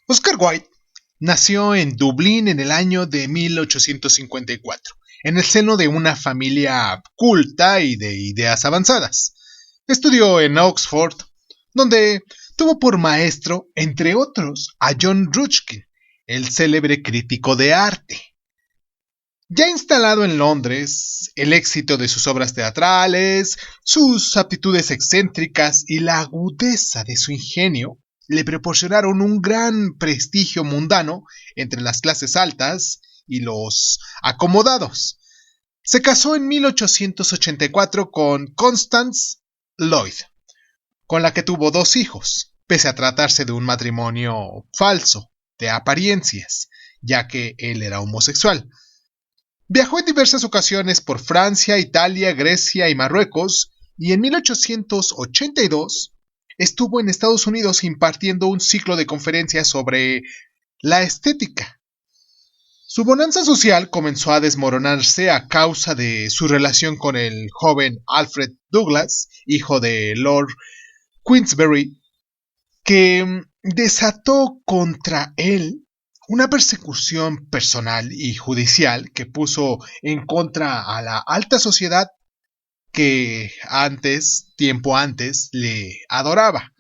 Oscar Wilde nació en Dublín en el año de 1854, en el seno de una familia culta y de ideas avanzadas. Estudió en Oxford, donde tuvo por maestro, entre otros, a John Ruskin, el célebre crítico de arte. Ya instalado en Londres, el éxito de sus obras teatrales, sus aptitudes excéntricas y la agudeza de su ingenio le proporcionaron un gran prestigio mundano entre las clases altas y los acomodados. Se casó en 1884 con Constance Lloyd, con la que tuvo dos hijos, pese a tratarse de un matrimonio falso, de apariencias, ya que él era homosexual. Viajó en diversas ocasiones por Francia, Italia, Grecia y Marruecos, y en 1882 estuvo en Estados Unidos impartiendo un ciclo de conferencias sobre la estética. Su bonanza social comenzó a desmoronarse a causa de su relación con el joven Alfred Douglas, hijo de Lord Queensberry, que desató contra él una persecución personal y judicial que puso en contra a la alta sociedad que tiempo antes, le adoraba.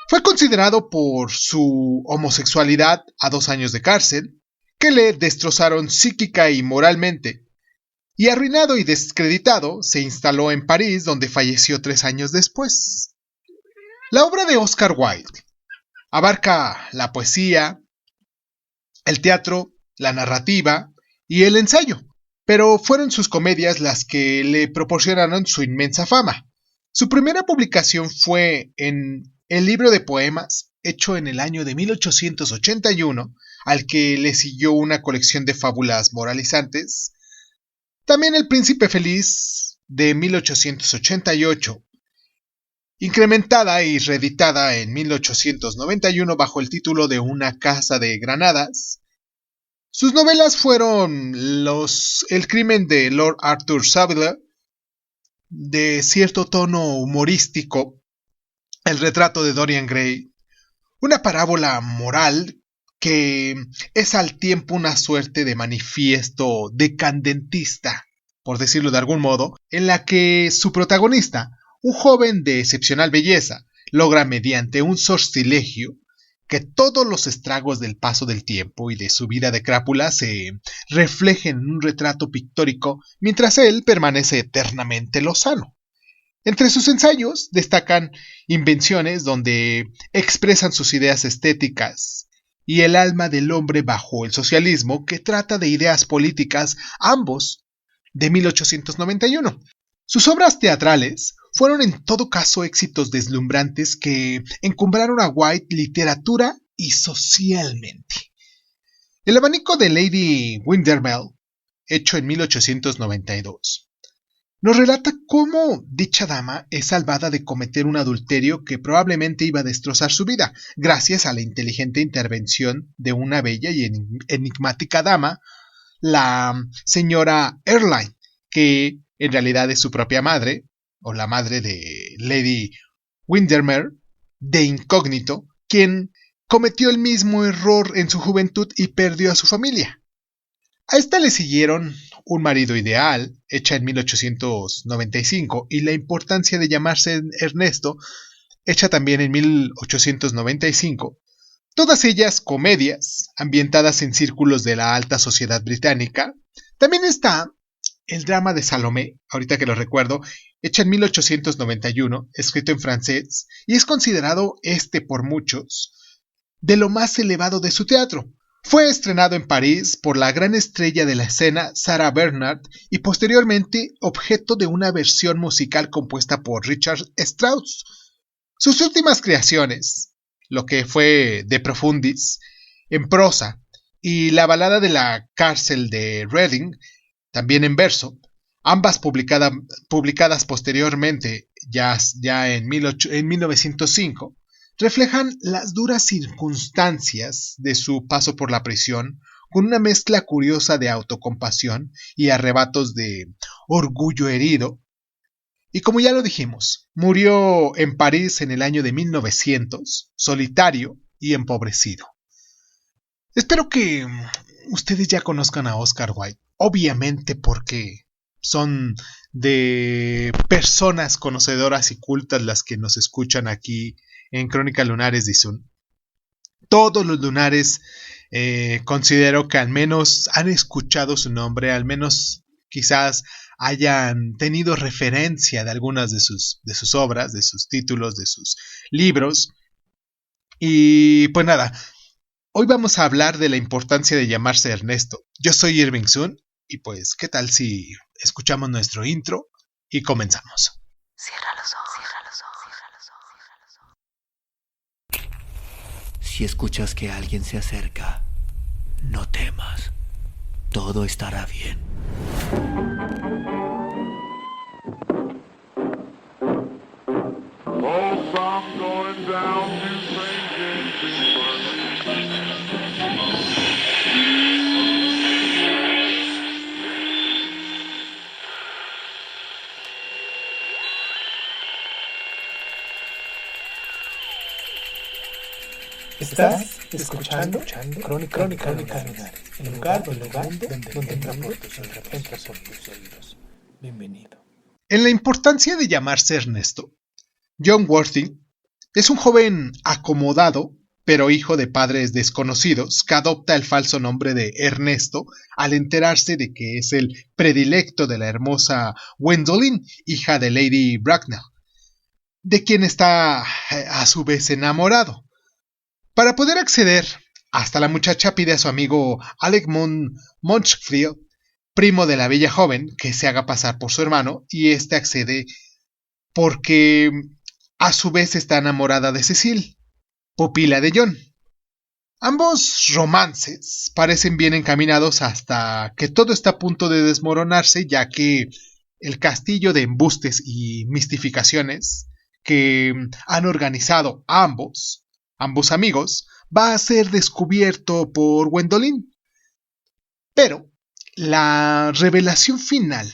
Fue considerado por su homosexualidad a 2 años de cárcel, que le destrozaron psíquica y moralmente, y arruinado y descreditado, se instaló en París, donde falleció 3 años después. La obra de Oscar Wilde abarca la poesía, el teatro, la narrativa y el ensayo, pero fueron sus comedias las que le proporcionaron su inmensa fama. Su primera publicación fue en el libro de poemas, hecho en el año de 1881, al que le siguió una colección de fábulas moralizantes. También El Príncipe Feliz, de 1888, incrementada y reeditada en 1891 bajo el título de Una casa de granadas. Sus novelas fueron El crimen de Lord Arthur Savile, de cierto tono humorístico, El retrato de Dorian Gray, una parábola moral que es al tiempo una suerte de manifiesto decadentista, por decirlo de algún modo, en la que su protagonista, un joven de excepcional belleza, logra mediante un sortilegio que todos los estragos del paso del tiempo y de su vida de crápula se reflejen en un retrato pictórico, mientras él permanece eternamente lozano. Entre sus ensayos destacan Invenciones, donde expresan sus ideas estéticas, y El alma del hombre bajo el socialismo, que trata de ideas políticas, ambos de 1891. Sus obras teatrales fueron en todo caso éxitos deslumbrantes que encumbraron a Wilde literatura y socialmente. El abanico de Lady Windermere, hecho en 1892, nos relata cómo dicha dama es salvada de cometer un adulterio que probablemente iba a destrozar su vida, gracias a la inteligente intervención de una bella y enigmática dama, la señora Erline, que en realidad es su propia madre, o la madre de Lady Windermere, de incógnito, quien cometió el mismo error en su juventud y perdió a su familia. A esta le siguieron Un marido ideal, hecha en 1895, y La importancia de llamarse Ernesto, hecha también en 1895, todas ellas comedias ambientadas en círculos de la alta sociedad británica. También está El drama de Salomé, ahorita que lo recuerdo, hecha en 1891, escrito en francés, y es considerado por muchos de lo más elevado de su teatro. Fue estrenado en París por la gran estrella de la escena Sarah Bernhardt y posteriormente objeto de una versión musical compuesta por Richard Strauss. Sus últimas creaciones, lo que fue De Profundis, en prosa, y La balada de la cárcel de Reading, también en verso, ambas publicadas posteriormente, ya en 1905, reflejan las duras circunstancias de su paso por la prisión, con una mezcla curiosa de autocompasión y arrebatos de orgullo herido. Y como ya lo dijimos, murió en París en el año de 1900, solitario y empobrecido. Espero que ustedes ya conozcan a Oscar Wilde, obviamente porque son de personas conocedoras y cultas las que nos escuchan aquí en Crónica Lunares de Izun. Todos los lunares considero que al menos han escuchado su nombre, al menos quizás hayan tenido referencia de algunas de sus obras, de sus títulos, de sus libros. Y pues nada, hoy vamos a hablar de la importancia de llamarse Ernesto. Yo soy Irving Sun y pues, ¿qué tal si escuchamos nuestro intro y comenzamos? Cierra los ojos, cierra los ojos, cierra los ojos, cierra los ojos. Si escuchas que alguien se acerca, no temas. Todo estará bien. I'm going down to St. James's Estás escuchando Crónica Lunar, el lugar donde entra por tus oídos. Bienvenido. En la importancia de llamarse Ernesto, John Worthing es un joven acomodado, pero hijo de padres desconocidos, que adopta el falso nombre de Ernesto al enterarse de que es el predilecto de la hermosa Gwendoline, hija de Lady Bracknell, de quien está a su vez enamorado. Para poder acceder, hasta la muchacha pide a su amigo Alec Munchfield, primo de la bella joven, que se haga pasar por su hermano, y este accede porque a su vez está enamorada de Cecile, pupila de John. Ambos romances parecen bien encaminados hasta que todo está a punto de desmoronarse, ya que el castillo de embustes y mistificaciones que han organizado ambos amigos, va a ser descubierto por Gwendoline. Pero la revelación final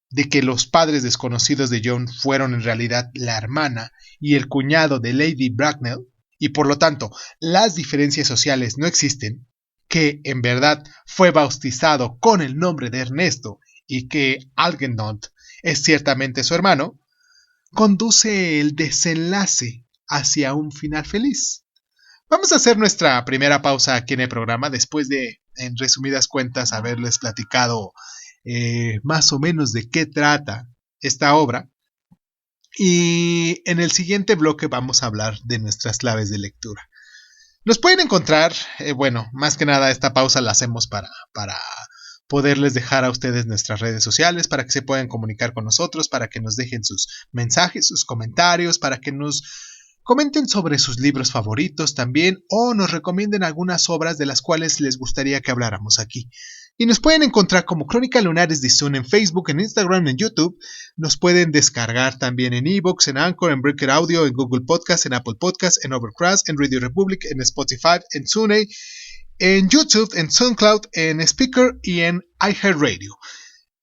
de que los padres desconocidos de John fueron en realidad la hermana y el cuñado de Lady Bracknell, y por lo tanto las diferencias sociales no existen, que en verdad fue bautizado con el nombre de Ernesto y que Algernon es ciertamente su hermano, conduce el desenlace hacia un final feliz. Vamos a hacer nuestra primera pausa aquí en el programa después de, en resumidas cuentas, haberles platicado más o menos de qué trata esta obra. Y en el siguiente bloque vamos a hablar de nuestras claves de lectura. Nos pueden encontrar, más que nada esta pausa la hacemos para poderles dejar a ustedes nuestras redes sociales, para que se puedan comunicar con nosotros, para que nos dejen sus mensajes, sus comentarios, para que nos comenten sobre sus libros favoritos también o nos recomienden algunas obras de las cuales les gustaría que habláramos aquí. Y nos pueden encontrar como Crónica Lunares de Izun en Facebook, en Instagram, en YouTube. Nos pueden descargar también en iVoox, en Anchor, en Breaker Audio, en Google Podcast, en Apple Podcast, en Overcast, en Radio Republic, en Spotify, en Zune, en YouTube, en SoundCloud, en Speaker y en iHeartRadio.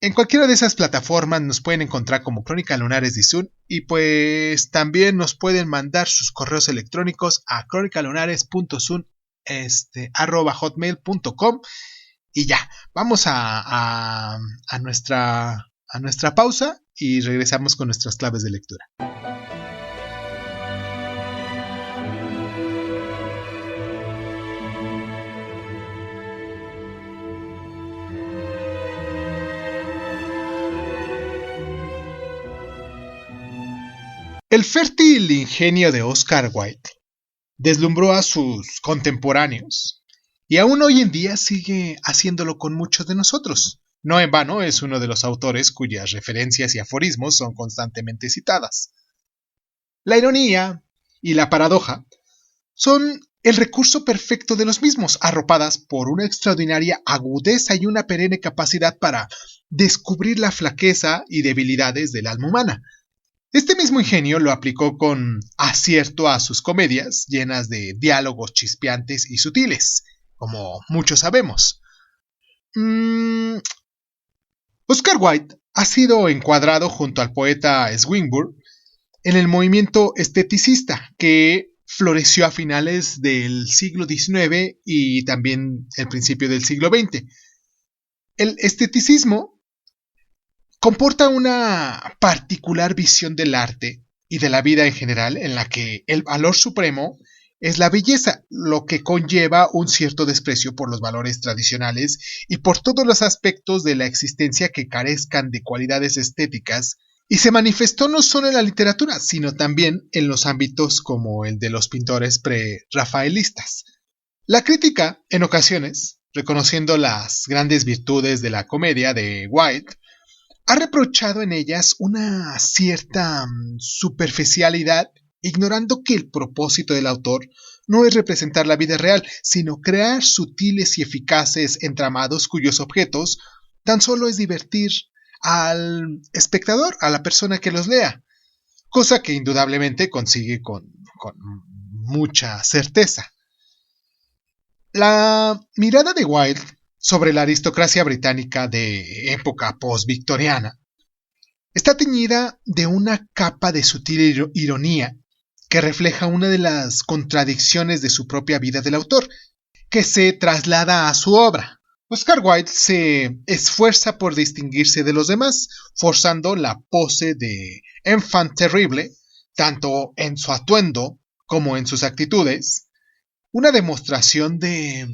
En cualquiera de esas plataformas nos pueden encontrar como Crónica Lunares de Izun y pues también nos pueden mandar sus correos electrónicos a cronicalunares.sun@hotmail.com y ya, vamos a nuestra pausa y regresamos con nuestras claves de lectura. El fértil ingenio de Oscar Wilde deslumbró a sus contemporáneos y aún hoy en día sigue haciéndolo con muchos de nosotros. No en vano es uno de los autores cuyas referencias y aforismos son constantemente citadas. La ironía y la paradoja son el recurso perfecto de los mismos, arropadas por una extraordinaria agudeza y una perenne capacidad para descubrir la flaqueza y debilidades del alma humana. Este mismo ingenio lo aplicó con acierto a sus comedias, llenas de diálogos chispeantes y sutiles, como muchos sabemos. Oscar Wilde ha sido encuadrado junto al poeta Swinburne en el movimiento esteticista, que floreció a finales del siglo XIX y también el principio del siglo XX. El esteticismo comporta una particular visión del arte y de la vida en general, en la que el valor supremo es la belleza, lo que conlleva un cierto desprecio por los valores tradicionales y por todos los aspectos de la existencia que carezcan de cualidades estéticas, y se manifestó no solo en la literatura, sino también en los ámbitos como el de los pintores pre-rafaelistas. La crítica, en ocasiones, reconociendo las grandes virtudes de la comedia de Wilde, ha reprochado en ellas una cierta superficialidad, ignorando que el propósito del autor no es representar la vida real, sino crear sutiles y eficaces entramados cuyos objetos tan solo es divertir al espectador, a la persona que los lea, cosa que indudablemente consigue con mucha certeza. La mirada de Wilde sobre la aristocracia británica de época post-victoriana está teñida de una capa de sutil ironía que refleja una de las contradicciones de su propia vida del autor, que se traslada a su obra. Oscar Wilde se esfuerza por distinguirse de los demás, forzando la pose de enfant terrible, tanto en su atuendo como en sus actitudes, una demostración de,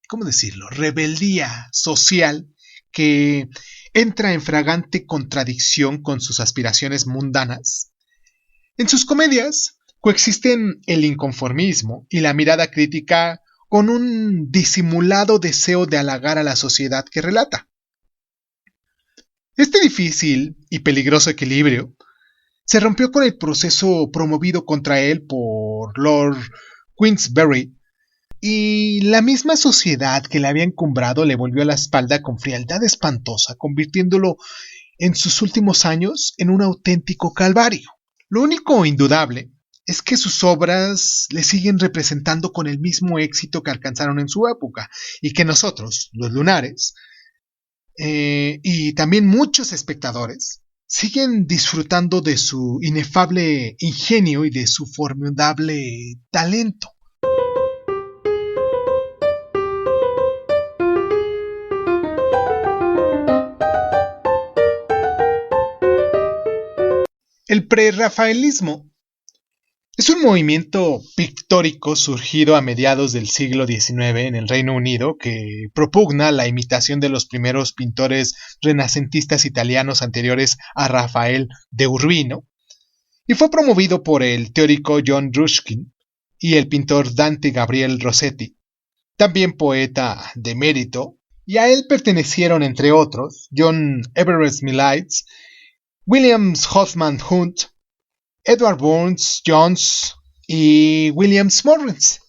¿cómo decirlo?, rebeldía social que entra en fragante contradicción con sus aspiraciones mundanas. En sus comedias coexisten el inconformismo y la mirada crítica con un disimulado deseo de halagar a la sociedad que relata. Este difícil y peligroso equilibrio se rompió con el proceso promovido contra él por Lord Queensberry, y la misma sociedad que le había encumbrado le volvió la espalda con frialdad espantosa, convirtiéndolo en sus últimos años en un auténtico calvario. Lo único indudable es que sus obras le siguen representando con el mismo éxito que alcanzaron en su época, y que nosotros, los lunares, y también muchos espectadores, siguen disfrutando de su inefable ingenio y de su formidable talento. El prerrafaelismo es un movimiento pictórico surgido a mediados del siglo XIX en el Reino Unido que propugna la imitación de los primeros pintores renacentistas italianos anteriores a Rafael de Urbino, y fue promovido por el teórico John Ruskin y el pintor Dante Gabriel Rossetti, también poeta de mérito, y a él pertenecieron entre otros John Everett Millais, William Hoffman Hunt, Edward Burne Jones y William Morris.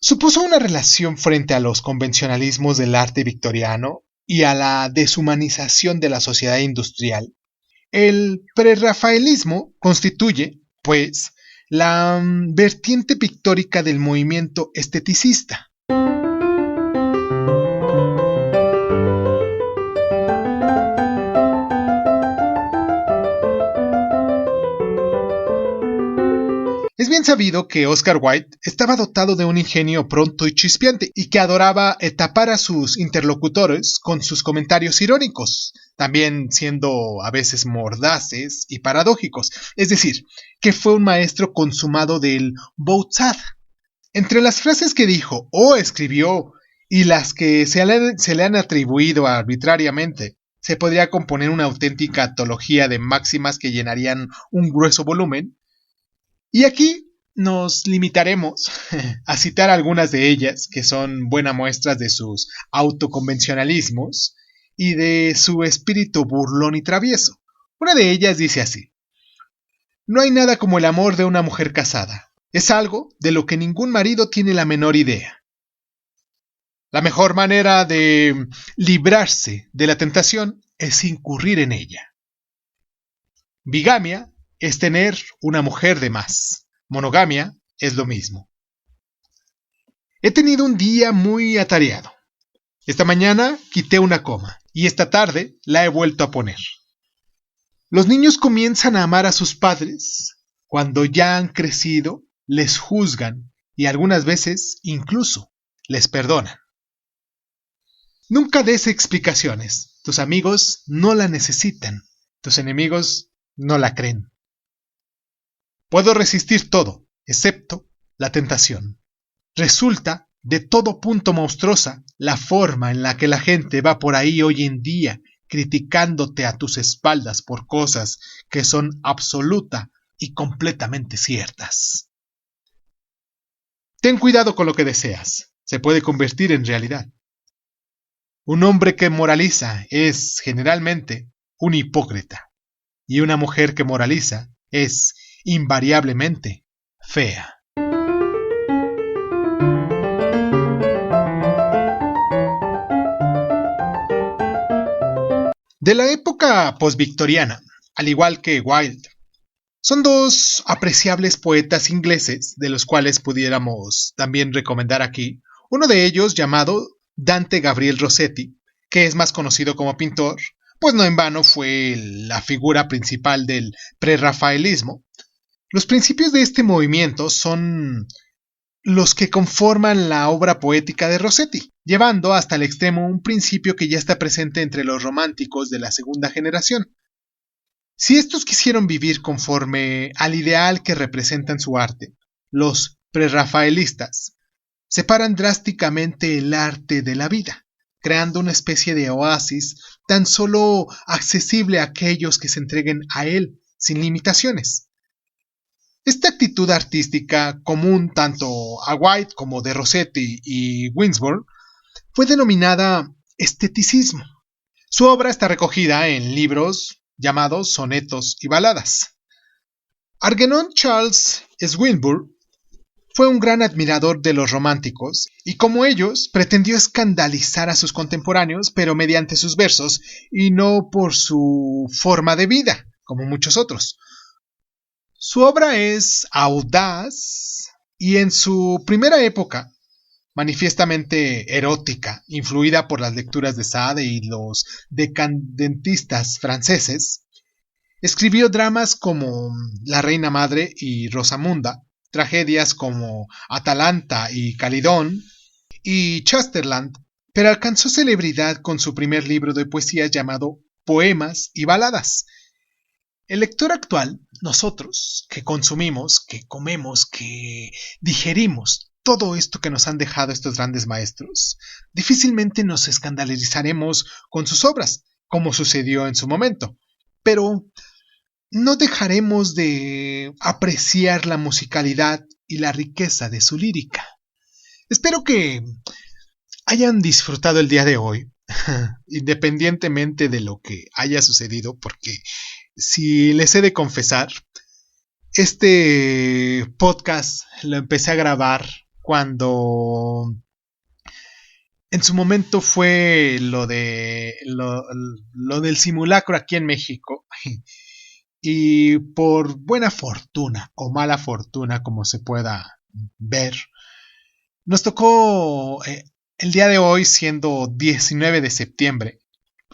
Supuso una relación frente a los convencionalismos del arte victoriano y a la deshumanización de la sociedad industrial. El prerrafaelismo constituye, pues, la vertiente pictórica del movimiento esteticista. Es bien sabido que Oscar Wilde estaba dotado de un ingenio pronto y chispeante y que adoraba tapar a sus interlocutores con sus comentarios irónicos, también siendo a veces mordaces y paradójicos, es decir, que fue un maestro consumado del boutade. Entre las frases que dijo o escribió y las que se le han atribuido arbitrariamente, se podría componer una auténtica antología de máximas que llenarían un grueso volumen. Y aquí nos limitaremos a citar algunas de ellas, que son buenas muestras de sus autoconvencionalismos y de su espíritu burlón y travieso. Una de ellas dice así: no hay nada como el amor de una mujer casada. Es algo de lo que ningún marido tiene la menor idea. La mejor manera de librarse de la tentación es incurrir en ella. Bigamia es tener una mujer de más. Monogamia es lo mismo. He tenido un día muy atareado. Esta mañana quité una coma y esta tarde la he vuelto a poner. Los niños comienzan a amar a sus padres cuando ya han crecido les juzgan y algunas veces incluso les perdonan. Nunca des explicaciones. Tus amigos no la necesitan. Tus enemigos no la creen. Puedo resistir todo, excepto la tentación. Resulta de todo punto monstruosa la forma en la que la gente va por ahí hoy en día criticándote a tus espaldas por cosas que son absoluta y completamente ciertas. Ten cuidado con lo que deseas. Se puede convertir en realidad. Un hombre que moraliza es generalmente un hipócrita, y una mujer que moraliza es invariablemente fea. De la época posvictoriana, al igual que Wilde, son dos apreciables poetas ingleses de los cuales pudiéramos también recomendar aquí, uno de ellos llamado Dante Gabriel Rossetti, que es más conocido como pintor, pues no en vano fue la figura principal del prerrafaelismo. Los principios de este movimiento son los que conforman la obra poética de Rossetti, llevando hasta el extremo un principio que ya está presente entre los románticos de la segunda generación. Si estos quisieron vivir conforme al ideal que representan su arte, los prerrafaelistas separan drásticamente el arte de la vida, creando una especie de oasis tan solo accesible a aquellos que se entreguen a él sin limitaciones. Esta actitud artística, común tanto a White como de Rossetti y Winsborne, fue denominada esteticismo. Su obra está recogida en libros llamados Sonetos y Baladas. Algernon Charles Swinburne fue un gran admirador de los románticos y, como ellos, pretendió escandalizar a sus contemporáneos, pero mediante sus versos y no por su forma de vida, como muchos otros. Su obra es audaz y en su primera época manifiestamente erótica, influida por las lecturas de Sade y los decadentistas franceses. Escribió dramas como La Reina Madre y Rosamunda, tragedias como Atalanta y Calidón y Chasterland, pero alcanzó celebridad con su primer libro de poesías llamado Poemas y Baladas. El lector actual, nosotros, que consumimos, que comemos, que digerimos todo esto que nos han dejado estos grandes maestros, difícilmente nos escandalizaremos con sus obras, como sucedió en su momento, pero no dejaremos de apreciar la musicalidad y la riqueza de su lírica. Espero que hayan disfrutado el día de hoy, independientemente de lo que haya sucedido, porque si les he de confesar, este podcast lo empecé a grabar cuando en su momento fue lo del simulacro aquí en México. Y por buena fortuna o mala fortuna, como se pueda ver, nos tocó el día de hoy, siendo 19 de septiembre,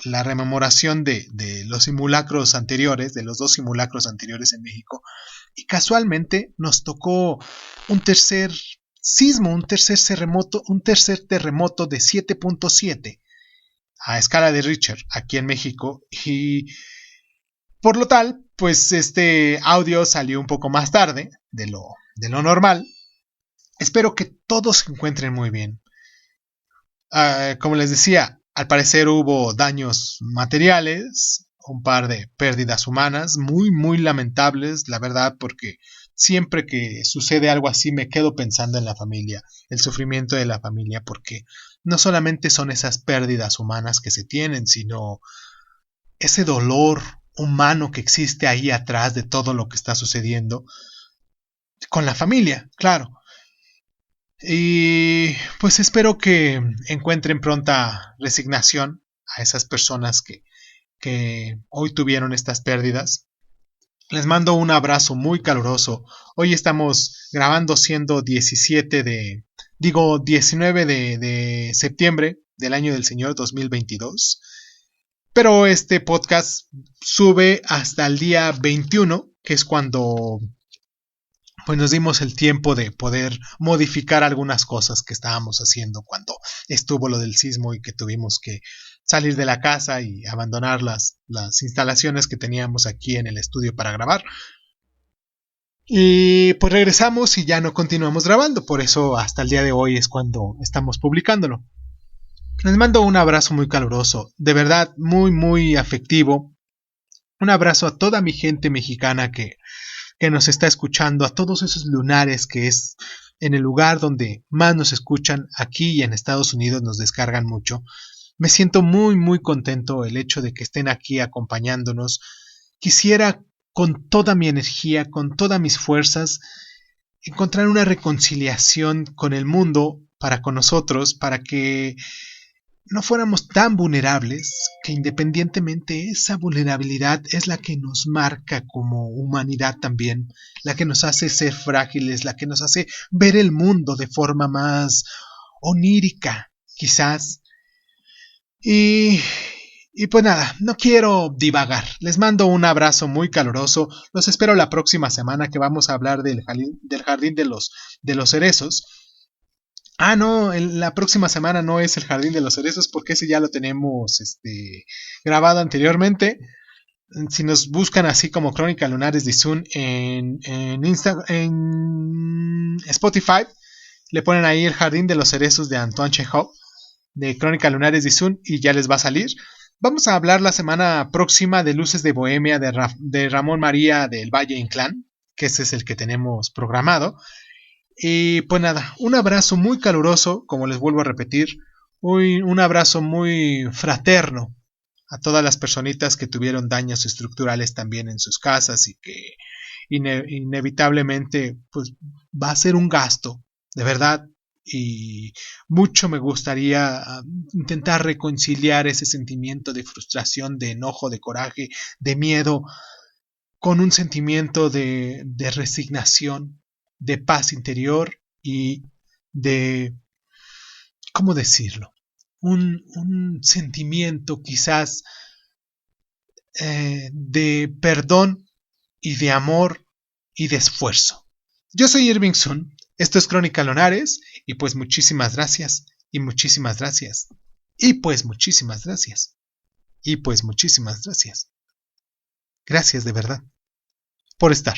la rememoración de los simulacros anteriores, de los dos simulacros anteriores en México, y casualmente nos tocó un tercer sismo, un tercer terremoto de 7.7 a escala de Richter aquí en México, y por lo tal, pues este audio salió un poco más tarde de lo normal. Espero que todos se encuentren muy bien. Como les decía, al parecer hubo daños materiales, un par de pérdidas humanas, muy, muy lamentables, la verdad, porque siempre que sucede algo así me quedo pensando en la familia, el sufrimiento de la familia, porque no solamente son esas pérdidas humanas que se tienen, sino ese dolor humano que existe ahí atrás de todo lo que está sucediendo con la familia, claro. Y pues espero que encuentren pronta resignación a esas personas que hoy tuvieron estas pérdidas. Les mando un abrazo muy caluroso. Hoy estamos grabando siendo 19 de septiembre del año del Señor 2022. Pero este podcast sube hasta el día 21, que es cuando pues nos dimos el tiempo de poder modificar algunas cosas que estábamos haciendo cuando estuvo lo del sismo y que tuvimos que salir de la casa y abandonar las instalaciones que teníamos aquí en el estudio para grabar. Y pues regresamos y ya no continuamos grabando, por eso hasta el día de hoy es cuando estamos publicándolo. Les mando un abrazo muy caluroso, de verdad muy muy afectivo. Un abrazo a toda mi gente mexicana que nos está escuchando, a todos esos lunares que es en el lugar donde más nos escuchan. Aquí y en Estados Unidos nos descargan mucho. Me siento muy muy contento el hecho de que estén aquí acompañándonos. Quisiera con toda mi energía, con todas mis fuerzas, encontrar una reconciliación con el mundo para con nosotros, para que no fuéramos tan vulnerables, que independientemente esa vulnerabilidad es la que nos marca como humanidad también, la que nos hace ser frágiles, la que nos hace ver el mundo de forma más onírica, quizás. Y pues nada, no quiero divagar. Les mando un abrazo muy caluroso. Los espero la próxima semana que vamos a hablar del jardín de los cerezos. Ah, no, la próxima semana no es el Jardín de los Cerezos porque ese ya lo tenemos grabado anteriormente. Si nos buscan así como Crónica Lunares de Zoom en Spotify, le ponen ahí el Jardín de los Cerezos de Antoine Chekhov, de Crónica Lunares de Zoom, y ya les va a salir. Vamos a hablar la semana próxima de Luces de Bohemia de Ramón María del Valle Inclán, que ese es el que tenemos programado. Y pues nada, un abrazo muy caluroso, como les vuelvo a repetir, un abrazo muy fraterno a todas las personitas que tuvieron daños estructurales también en sus casas y que inevitablemente pues va a ser un gasto, de verdad, y mucho me gustaría intentar reconciliar ese sentimiento de frustración, de enojo, de coraje, de miedo, con un sentimiento de resignación, de paz interior y de, ¿cómo decirlo? Un sentimiento quizás de perdón y de amor y de esfuerzo. Yo soy Irving Sun, esto es Crónica Lunares, y pues muchísimas gracias, y muchísimas gracias, y pues muchísimas gracias, y pues muchísimas gracias. Gracias de verdad por estar.